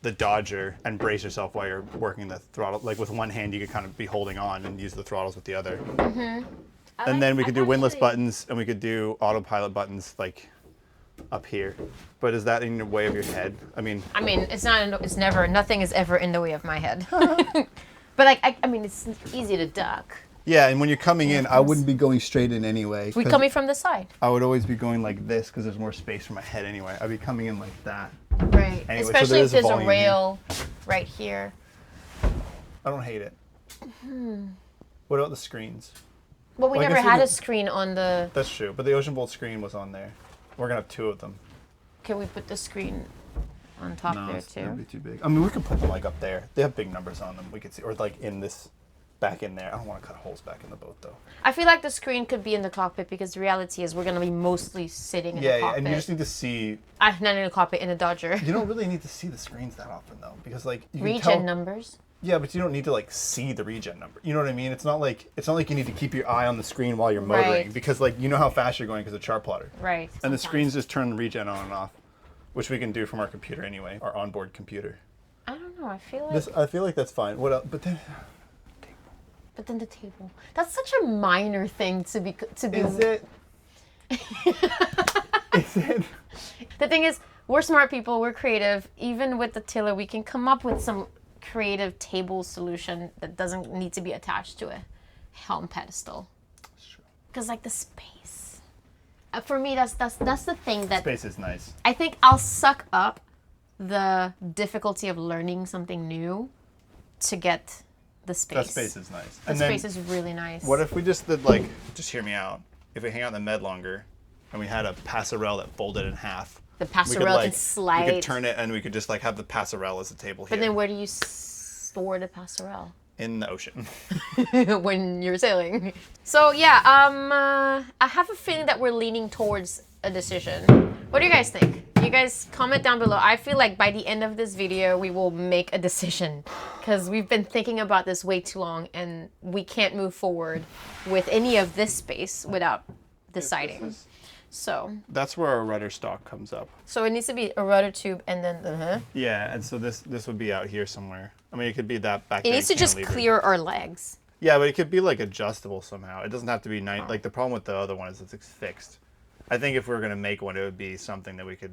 [SPEAKER 2] the dodger and brace yourself while you're working the throttle. Like with one hand, you could kind of be holding on and use the throttles with the other. And then we could do windlass buttons, and we could do autopilot buttons like up here. But is that in the way of your head? I mean,
[SPEAKER 1] it's not. It's never. Nothing is ever in the way of my head. But like, I mean, it's easy to duck.
[SPEAKER 2] yeah, and when you're coming in, I wouldn't be going straight in anyway.
[SPEAKER 1] We coming from the side.
[SPEAKER 2] I would always be going like this because there's more space for my head anyway. I'd be coming in like that.
[SPEAKER 1] Right.
[SPEAKER 2] Anyway, so
[SPEAKER 1] Especially if there's a
[SPEAKER 2] volume
[SPEAKER 1] rail right here.
[SPEAKER 2] I don't hate it. What about the screens?
[SPEAKER 1] Well, we
[SPEAKER 2] Well, I
[SPEAKER 1] never
[SPEAKER 2] guess we
[SPEAKER 1] had a
[SPEAKER 2] could-
[SPEAKER 1] screen on the.
[SPEAKER 2] That's true, but the Ocean Bolt screen was on there. We're gonna have two of them.
[SPEAKER 1] Can we put the screen on top there
[SPEAKER 2] that'd
[SPEAKER 1] too?
[SPEAKER 2] be too big. I mean, we could put them like up there. They have big numbers on them. We could see, or like in this, back in there. I don't want to cut holes back in the boat though.
[SPEAKER 1] I feel like the screen could be in the cockpit because the reality is we're gonna be mostly sitting in the
[SPEAKER 2] Yeah,
[SPEAKER 1] cockpit.
[SPEAKER 2] and you just need to see.
[SPEAKER 1] Not in the cockpit, in the Dodger.
[SPEAKER 2] You don't really need to see the screens that often though, because like you can
[SPEAKER 1] Regen
[SPEAKER 2] tell.
[SPEAKER 1] numbers.
[SPEAKER 2] Yeah, but you don't need to like see the regen number. You know what I mean? It's not like you need to keep your eye on the screen while you're motoring
[SPEAKER 1] Right.
[SPEAKER 2] because like you know how fast you're going because of chart plotter.
[SPEAKER 1] Right.
[SPEAKER 2] And the
[SPEAKER 1] sometimes.
[SPEAKER 2] screens just turn regen on and off, which we can do from our computer anyway, our onboard computer.
[SPEAKER 1] I don't know. I feel like.
[SPEAKER 2] I feel like that's fine. What else? But then.
[SPEAKER 1] But then the table. That's such a minor thing to be.
[SPEAKER 2] Is it? Is it?
[SPEAKER 1] The thing is, we're smart people. We're creative. Even with the tiller, we can come up with some creative table solution that doesn't need to be attached to a helm pedestal. Because like the space, for me, that's the thing that
[SPEAKER 2] Space is nice.
[SPEAKER 1] I think I'll suck up the difficulty of learning something new to get the space.
[SPEAKER 2] That space is nice.
[SPEAKER 1] The space is really nice.
[SPEAKER 2] What if we just did like, just hear me out. If we hang out in the med longer, and we had a passerelle that folded in half.
[SPEAKER 1] The passerelle can slide.
[SPEAKER 2] We could turn it, and we could just like have the passerelle as a table here.
[SPEAKER 1] But then where do you store the passerelle?
[SPEAKER 2] In the ocean.
[SPEAKER 1] When you're sailing. So yeah, I have a feeling that we're leaning towards a decision. What do you guys think? You guys comment down below. I feel like by the end of this video, we will make a decision because we've been thinking about this way too long and we can't move forward with any of this space without deciding. So
[SPEAKER 2] That's where our rudder stock comes up.
[SPEAKER 1] it needs to be a rudder tube and then
[SPEAKER 2] Yeah, and so this would be out here somewhere. I mean, it could be that back
[SPEAKER 1] it
[SPEAKER 2] there
[SPEAKER 1] needs to just
[SPEAKER 2] cantilevered.
[SPEAKER 1] clear our legs.
[SPEAKER 2] Yeah, but it could be like adjustable somehow. It doesn't have to be like the problem with the other one is it's fixed. I think if we were gonna make one, it would be something that we could,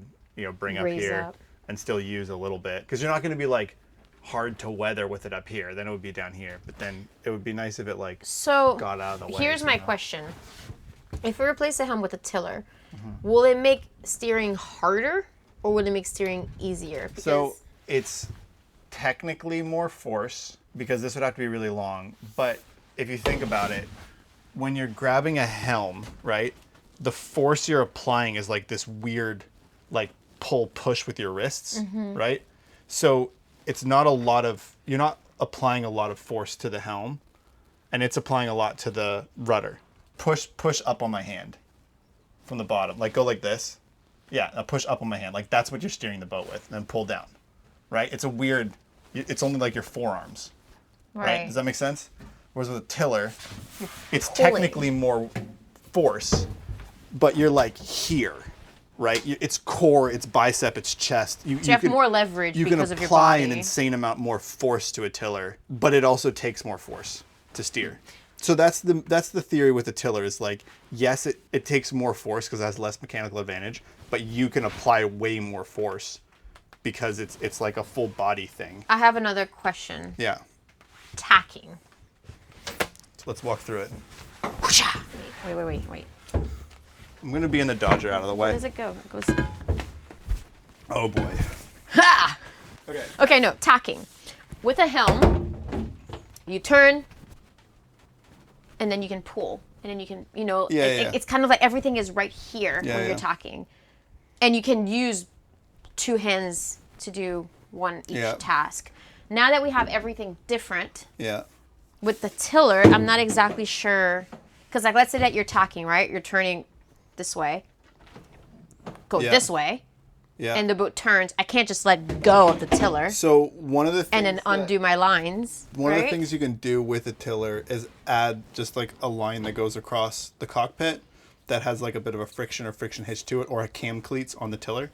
[SPEAKER 2] bring up
[SPEAKER 1] Raise
[SPEAKER 2] here
[SPEAKER 1] up.
[SPEAKER 2] and still use a little bit. Because you're not gonna be like hard to weather with it up here. Then it would be down here. But then it would be nice if it like
[SPEAKER 1] So
[SPEAKER 2] got out of the way.
[SPEAKER 1] here's my
[SPEAKER 2] somehow.
[SPEAKER 1] question. If we replace the helm with a tiller, will it make steering harder or will it make steering easier? Because
[SPEAKER 2] So it's technically more force because this would have to be really long. But if you think about it, when you're grabbing a helm, right, the force you're applying is like this weird, like pull push with your wrists, right? So it's not a lot of, you're not applying a lot of force to the helm and it's applying a lot to the rudder. Push up on my hand from the bottom, like go like this. Yeah, a push up on my hand. Like that's what you're steering the boat with, and then pull down, right? It's a weird, it's only like your forearms, right? Does that make sense? Whereas with a tiller, it's
[SPEAKER 1] pulling.
[SPEAKER 2] technically more force, but you're like here, right? It's core, it's bicep, it's chest. You
[SPEAKER 1] you have more leverage
[SPEAKER 2] You can
[SPEAKER 1] because of your
[SPEAKER 2] apply
[SPEAKER 1] body.
[SPEAKER 2] an insane amount more force to a tiller, but it also takes more force to steer. So that's the theory with the tiller is like, yes, it takes more force because it has less mechanical advantage, but you can apply way more force because it's like a full body thing.
[SPEAKER 1] I have another question.
[SPEAKER 2] Yeah.
[SPEAKER 1] Tacking.
[SPEAKER 2] So let's walk through it.
[SPEAKER 1] Wait.
[SPEAKER 2] I'm gonna be in the Dodger out of the
[SPEAKER 1] Where
[SPEAKER 2] way.
[SPEAKER 1] does it go? It goes.
[SPEAKER 2] Oh boy.
[SPEAKER 1] Ha!
[SPEAKER 2] Okay.
[SPEAKER 1] Okay, no, tacking. With a helm, you turn, and then you can pull. And then you can, it's kind of like everything is right here when you're tacking. And you can use 2 hands to do one each task. Now that we have everything different, with the tiller, I'm not exactly sure. Because like, let's say that you're tacking, right? You're turning this way. Go this way. Yeah. And the boat turns. I can't just let go of the tiller.
[SPEAKER 2] So one of the things
[SPEAKER 1] and then undo my lines.
[SPEAKER 2] One of the things you can do with a tiller is add just like a line that goes across the cockpit that has like a bit of a friction or friction hitch to it, or a cam cleats on the tiller.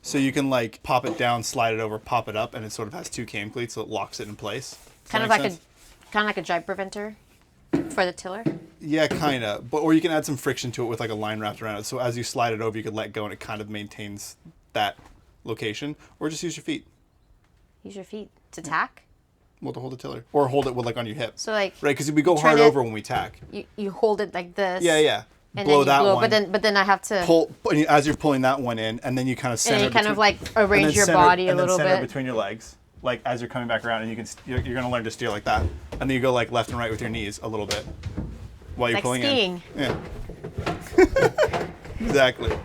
[SPEAKER 2] So you can like pop it down, slide it over, pop it up, and it sort of has 2 cam cleats, so it locks it in place.
[SPEAKER 1] Kind of like a jibe preventer for the tiller.
[SPEAKER 2] Yeah, kind of. Or you can add some friction to it with like a line wrapped around it. So as you slide it over, you could let go, and it kind of maintains that location. Or just use your feet.
[SPEAKER 1] Use your feet to tack?
[SPEAKER 2] Well, to hold the tiller. Or hold it with like on your hip.
[SPEAKER 1] So like...
[SPEAKER 2] Right, because we go hard over when we tack.
[SPEAKER 1] You hold it like this.
[SPEAKER 2] Yeah.
[SPEAKER 1] And
[SPEAKER 2] blow
[SPEAKER 1] then
[SPEAKER 2] that
[SPEAKER 1] blow,
[SPEAKER 2] one.
[SPEAKER 1] But then I have to...
[SPEAKER 2] Pull, as you're pulling that one in, and then you kind of center...
[SPEAKER 1] And you kind of like arrange your body a little bit.
[SPEAKER 2] And then center between your legs. Like as you're coming back around, and you're going to learn to steer like that. And then you go like left and right with your knees a little bit. While you're
[SPEAKER 1] like
[SPEAKER 2] pulling
[SPEAKER 1] skiing.
[SPEAKER 2] in. Yeah. Exactly.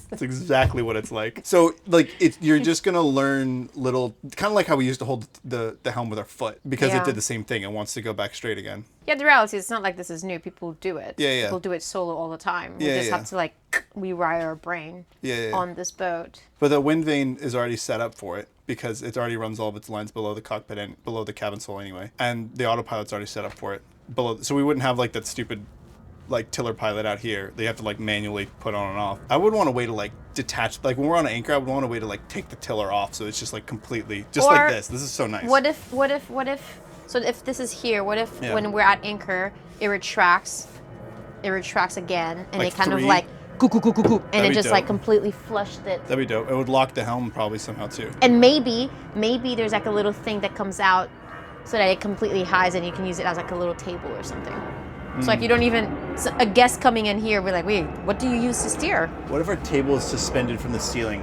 [SPEAKER 2] That's exactly what it's like. So, like, you're just gonna learn little, kind of like how we used to hold the helm with our foot, because it did the same thing. It wants to go back straight again.
[SPEAKER 1] Yeah, the reality is it's not like this is new. People do it.
[SPEAKER 2] Yeah.
[SPEAKER 1] People do it solo all the time. We just have to like rewire our brain on this boat.
[SPEAKER 2] But the wind vane is already set up for it, because it already runs all of its lines below the cockpit and below the cabin sole anyway, and the autopilot's already set up for it below. So we wouldn't have like that stupid like tiller pilot out here. They have to like manually put on and off. I would want a way to like detach, like when we're on an anchor, I would want a way to like take the tiller off, so it's just like completely just like this is so nice.
[SPEAKER 1] What if so if this is here, what if when we're at anchor it retracts again, and
[SPEAKER 2] like
[SPEAKER 1] it kind of like and it just
[SPEAKER 2] dope.
[SPEAKER 1] Like completely flushed it.
[SPEAKER 2] That'd be dope. It would lock the helm probably somehow too.
[SPEAKER 1] And maybe there's like a little thing that comes out so that it completely hides, and you can use it as like a little table or something. So like you don't even, so a guest coming in here, we're like, wait, what do you use to steer?
[SPEAKER 2] What if our table is suspended from the ceiling?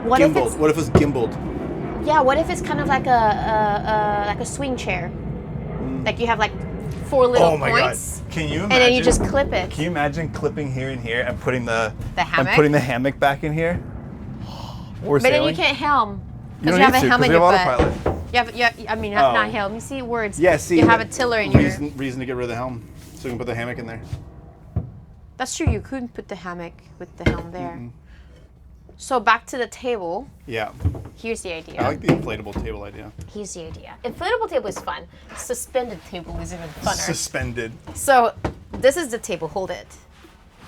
[SPEAKER 1] What
[SPEAKER 2] if it's gimbaled?
[SPEAKER 1] Yeah, what if it's kind of like a swing chair? Like you have like 4 little points.
[SPEAKER 2] God. Can you imagine?
[SPEAKER 1] And then you just clip it.
[SPEAKER 2] Can you imagine clipping here and here and putting the
[SPEAKER 1] hammock?
[SPEAKER 2] And putting the hammock back in here? Or
[SPEAKER 1] but then you can't helm.
[SPEAKER 2] You don't
[SPEAKER 1] have
[SPEAKER 2] need
[SPEAKER 1] a
[SPEAKER 2] to,
[SPEAKER 1] helm in
[SPEAKER 2] we
[SPEAKER 1] your
[SPEAKER 2] have
[SPEAKER 1] butt.
[SPEAKER 2] autopilot.
[SPEAKER 1] I mean, not helm. You see words.
[SPEAKER 2] Yeah, see.
[SPEAKER 1] You have a tiller in your...
[SPEAKER 2] Reason to get rid of the helm. So we can put the hammock in there.
[SPEAKER 1] That's true. You couldn't put the hammock with the helm there. So back to the table.
[SPEAKER 2] Yeah.
[SPEAKER 1] Here's the idea.
[SPEAKER 2] I like the inflatable table idea.
[SPEAKER 1] Here's the idea. Inflatable table is fun. Suspended table is even funner.
[SPEAKER 2] Suspended.
[SPEAKER 1] So this is the table. Hold it.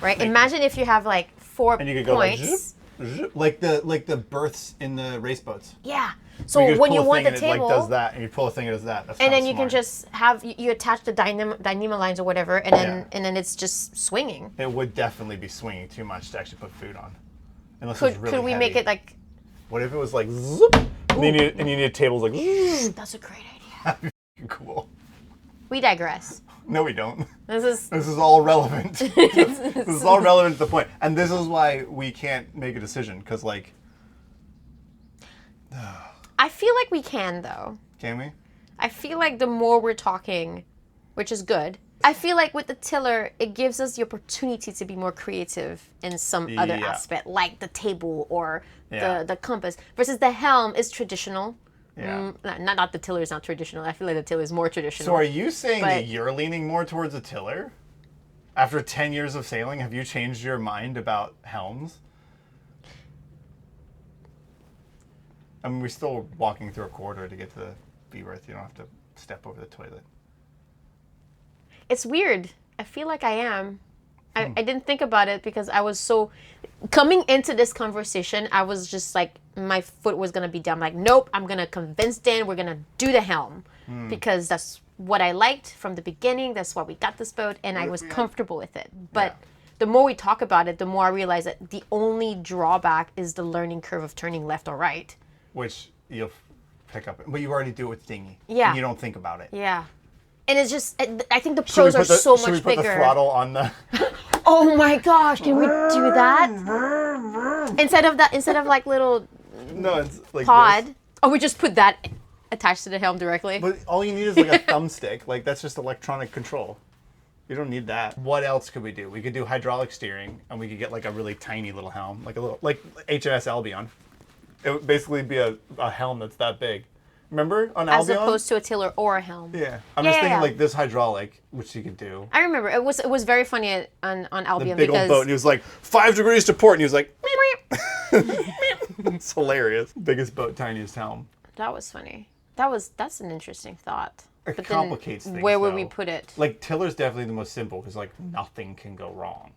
[SPEAKER 1] Right? Imagine if you have like 4 points.
[SPEAKER 2] And you could go like, zip, like the berths in the race boats.
[SPEAKER 1] Yeah. So when you want the table,
[SPEAKER 2] it like does that, and you pull a thing, it does that. That's
[SPEAKER 1] and then you can just have you attach the dynamo lines or whatever, and then it's just swinging.
[SPEAKER 2] It would definitely be swinging too much to actually put food on, unless it's really
[SPEAKER 1] Could we
[SPEAKER 2] heavy.
[SPEAKER 1] make it like?
[SPEAKER 2] What if it was like zoop, and you need tables like?
[SPEAKER 1] That's a great idea.
[SPEAKER 2] That'd be cool.
[SPEAKER 1] We digress.
[SPEAKER 2] No, we don't.
[SPEAKER 1] This
[SPEAKER 2] is all relevant. This is all relevant to the point, and this is why we can't make a decision, because like.
[SPEAKER 1] I feel like we can, though.
[SPEAKER 2] Can we?
[SPEAKER 1] I feel like the more we're talking, which is good, I feel like with the tiller, it gives us the opportunity to be more creative in some other aspect, like the table or the compass, versus the helm is traditional.
[SPEAKER 2] Yeah.
[SPEAKER 1] Not the tiller is not traditional. I feel like the tiller is more traditional.
[SPEAKER 2] So are you saying that you're leaning more towards a tiller? After 10 years of sailing, have you changed your mind about helms? I mean, we're still walking through a corridor to get to the V-berth. You don't have to step over the toilet.
[SPEAKER 1] It's weird. I feel like I am. I didn't think about it because I was so... Coming into this conversation, I was just like, my foot was going to be down. Like, nope, I'm going to convince Dan we're going to do the helm. Because that's what I liked from the beginning. That's why we got this boat. And I was comfortable with it. But the more we talk about it, the more I realize that the only drawback is the learning curve of turning left or right.
[SPEAKER 2] Which you'll pick up. But you already do it with dinghy.
[SPEAKER 1] Yeah.
[SPEAKER 2] And you don't think about it.
[SPEAKER 1] Yeah. And it's just, I think the pros are so much bigger.
[SPEAKER 2] Should we put the throttle on the...
[SPEAKER 1] Oh my gosh, can we do that? Instead of like little
[SPEAKER 2] No, it's like
[SPEAKER 1] pod.
[SPEAKER 2] this.
[SPEAKER 1] Oh, we just put that attached to the helm directly.
[SPEAKER 2] But all you need is like a thumbstick. Like that's just electronic control. You don't need that. What else could we do? We could do hydraulic steering, and we could get like a really tiny little helm, like HMS Albion. It would basically be a helm that's that big. Remember on
[SPEAKER 1] As
[SPEAKER 2] Albion?
[SPEAKER 1] opposed to a tiller or a helm.
[SPEAKER 2] Yeah, I'm just thinking like this hydraulic, which you could do.
[SPEAKER 1] I remember it was very funny on Albion
[SPEAKER 2] The big
[SPEAKER 1] because
[SPEAKER 2] old boat, and he was like 5 degrees to port, and he was like, it's hilarious. Biggest boat, tiniest helm.
[SPEAKER 1] that was funny. That's an interesting thought.
[SPEAKER 2] It
[SPEAKER 1] But
[SPEAKER 2] complicates
[SPEAKER 1] then
[SPEAKER 2] things.
[SPEAKER 1] where would we
[SPEAKER 2] though.
[SPEAKER 1] put it?
[SPEAKER 2] Like tiller's definitely the most simple because like nothing can go wrong.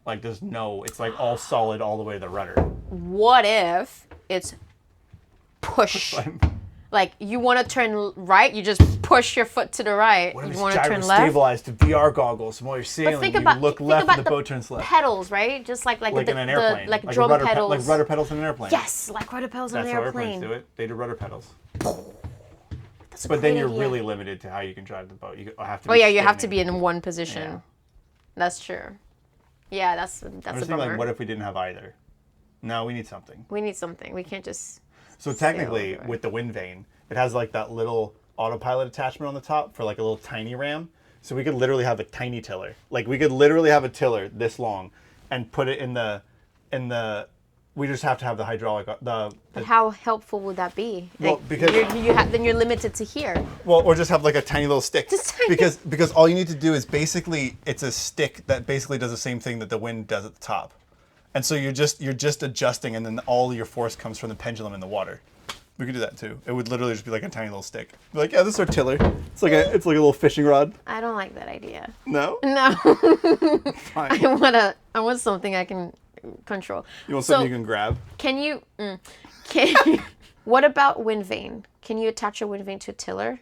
[SPEAKER 2] Like there's no, it's like all solid all the way to the rudder.
[SPEAKER 1] What if it's push? Like you want to turn right, you just push your foot to the right.
[SPEAKER 2] What if
[SPEAKER 1] You
[SPEAKER 2] it's
[SPEAKER 1] want to turn
[SPEAKER 2] gyro
[SPEAKER 1] left.
[SPEAKER 2] stabilized to VR goggles? And while you're sailing,
[SPEAKER 1] Think
[SPEAKER 2] you
[SPEAKER 1] about
[SPEAKER 2] look
[SPEAKER 1] think
[SPEAKER 2] left
[SPEAKER 1] about
[SPEAKER 2] and the boat turns left.
[SPEAKER 1] pedals, right? Just like
[SPEAKER 2] Like
[SPEAKER 1] the,
[SPEAKER 2] in an airplane.
[SPEAKER 1] like
[SPEAKER 2] a
[SPEAKER 1] drum
[SPEAKER 2] rudder
[SPEAKER 1] pedals.
[SPEAKER 2] like rudder pedals in an airplane.
[SPEAKER 1] Yes, like rudder pedals on
[SPEAKER 2] That's
[SPEAKER 1] an
[SPEAKER 2] how
[SPEAKER 1] airplane.
[SPEAKER 2] airplanes do it. They do rudder pedals.
[SPEAKER 1] That's a
[SPEAKER 2] But then
[SPEAKER 1] great
[SPEAKER 2] you're
[SPEAKER 1] idea.
[SPEAKER 2] really limited to how you can drive the boat. You have to.
[SPEAKER 1] Oh
[SPEAKER 2] be
[SPEAKER 1] yeah, you have to
[SPEAKER 2] spinning.
[SPEAKER 1] be in one position.
[SPEAKER 2] Yeah.
[SPEAKER 1] That's true. Yeah, that's
[SPEAKER 2] I'm
[SPEAKER 1] a
[SPEAKER 2] just thinking,
[SPEAKER 1] bummer.
[SPEAKER 2] like, what if we didn't have either? No, we need something.
[SPEAKER 1] We need something. We can't just.
[SPEAKER 2] So
[SPEAKER 1] sail
[SPEAKER 2] technically,
[SPEAKER 1] everywhere.
[SPEAKER 2] with the wind vane, it has like that little autopilot attachment on the top for like a little tiny ram. So we could literally have a tiny tiller. Like we could literally have a tiller this long, and put it in the. We just have to have the hydraulic.
[SPEAKER 1] But how helpful would that be?
[SPEAKER 2] Well,
[SPEAKER 1] Like,
[SPEAKER 2] because-
[SPEAKER 1] then you're limited to here.
[SPEAKER 2] Well, or just have like a tiny little stick.
[SPEAKER 1] Just tiny.
[SPEAKER 2] Because all you need to do is basically it's a stick that basically does the same thing that the wind does at the top, and so you're just adjusting, and then all your force comes from the pendulum in the water. We could do that too. It would literally just be like a tiny little stick. Be like, yeah, this is our tiller. It's like a little fishing rod.
[SPEAKER 1] I don't like that idea.
[SPEAKER 2] No.
[SPEAKER 1] No.
[SPEAKER 2] Fine.
[SPEAKER 1] I want something I can control.
[SPEAKER 2] You want
[SPEAKER 1] So-
[SPEAKER 2] something you can grab?
[SPEAKER 1] Can you? What about wind vane? Can you attach a wind vane to a tiller?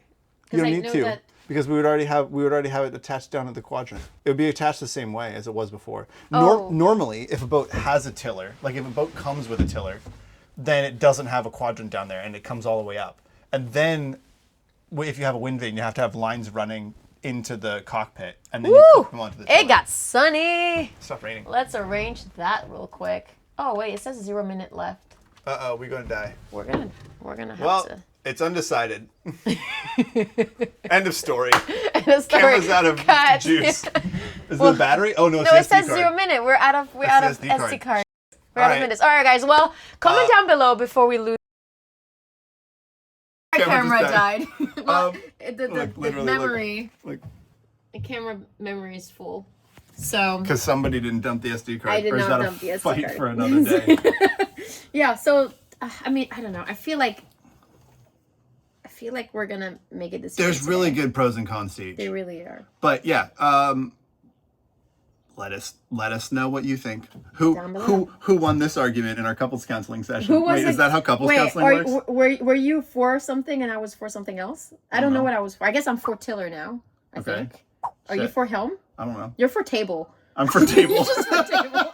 [SPEAKER 2] You don't
[SPEAKER 1] I
[SPEAKER 2] need
[SPEAKER 1] know
[SPEAKER 2] to.
[SPEAKER 1] that-
[SPEAKER 2] Because we would already have it attached down at the quadrant. It would be attached the same way as it was before.
[SPEAKER 1] Oh.
[SPEAKER 2] Normally, if a boat has a tiller, like if a boat comes with a tiller, then it doesn't have a quadrant down there and it comes all the way up. And then if you have a wind vane, you have to have lines running into the cockpit and then you
[SPEAKER 1] Woo!
[SPEAKER 2] put them onto the tiller.
[SPEAKER 1] It got sunny.
[SPEAKER 2] Stop raining.
[SPEAKER 1] Let's arrange that real quick. Oh wait, it says 0 minute left.
[SPEAKER 2] Uh-oh, we're going to die.
[SPEAKER 1] We're gonna have
[SPEAKER 2] Well,
[SPEAKER 1] to.
[SPEAKER 2] it's undecided. End of story.
[SPEAKER 1] Sorry,
[SPEAKER 2] Camera's out of
[SPEAKER 1] cut.
[SPEAKER 2] juice. Is it a battery? Oh, no, it's
[SPEAKER 1] No,
[SPEAKER 2] an
[SPEAKER 1] it says
[SPEAKER 2] SD card.
[SPEAKER 1] 0 minute. We're out of
[SPEAKER 2] SD
[SPEAKER 1] SD
[SPEAKER 2] card.
[SPEAKER 1] cards. We're out
[SPEAKER 2] All
[SPEAKER 1] of
[SPEAKER 2] right.
[SPEAKER 1] minutes. All right, guys. Well, comment down below before we lose. Our
[SPEAKER 2] Camera
[SPEAKER 1] camera
[SPEAKER 2] just
[SPEAKER 1] died. Well, the
[SPEAKER 2] look, literally,
[SPEAKER 1] memory,
[SPEAKER 2] Like,
[SPEAKER 1] the camera memory is full. So
[SPEAKER 2] because somebody didn't dump the SD card.
[SPEAKER 1] I did
[SPEAKER 2] or is
[SPEAKER 1] not
[SPEAKER 2] that
[SPEAKER 1] dump the
[SPEAKER 2] a
[SPEAKER 1] SD
[SPEAKER 2] fight
[SPEAKER 1] card.
[SPEAKER 2] for another day?
[SPEAKER 1] yeah. So I mean, I don't know. I feel like we're gonna make it this.
[SPEAKER 2] There's really good pros and cons to each.
[SPEAKER 1] They really are.
[SPEAKER 2] But yeah, let us know what you think.
[SPEAKER 1] Down below.
[SPEAKER 2] Who won this argument in our couples counseling session?
[SPEAKER 1] Who was
[SPEAKER 2] Wait,
[SPEAKER 1] it?
[SPEAKER 2] is that how couples counseling
[SPEAKER 1] Wait,
[SPEAKER 2] works?
[SPEAKER 1] were you for something and I was for something else? I don't know what I was for. I guess I'm for tiller now. I
[SPEAKER 2] Okay.
[SPEAKER 1] think. Are you
[SPEAKER 2] Shit.
[SPEAKER 1] for helm?
[SPEAKER 2] I don't know.
[SPEAKER 1] You're for table.
[SPEAKER 2] I'm for table.
[SPEAKER 1] You're just for table.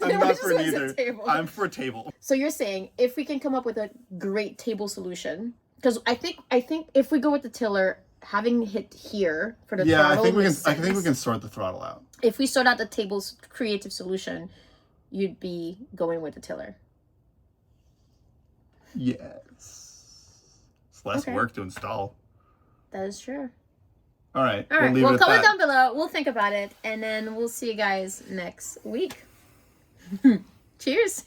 [SPEAKER 2] I'm
[SPEAKER 1] You're
[SPEAKER 2] not
[SPEAKER 1] just
[SPEAKER 2] for
[SPEAKER 1] for
[SPEAKER 2] neither.
[SPEAKER 1] table.
[SPEAKER 2] I'm for table.
[SPEAKER 1] So you're saying if we can come up with a great table solution, because I think if we go with the tiller, having hit here for the
[SPEAKER 2] Yeah,
[SPEAKER 1] throttle,
[SPEAKER 2] I think we
[SPEAKER 1] makes
[SPEAKER 2] can
[SPEAKER 1] sense.
[SPEAKER 2] sort the throttle out.
[SPEAKER 1] If we sort out the table's creative solution, you'd be going with the tiller.
[SPEAKER 2] Yes. It's less
[SPEAKER 1] Okay.
[SPEAKER 2] work to install.
[SPEAKER 1] That is true.
[SPEAKER 2] All right.
[SPEAKER 1] All right.
[SPEAKER 2] We'll leave
[SPEAKER 1] Well,
[SPEAKER 2] it at
[SPEAKER 1] comment
[SPEAKER 2] that.
[SPEAKER 1] down below. We'll think about it, and then we'll see you guys next week. Cheers.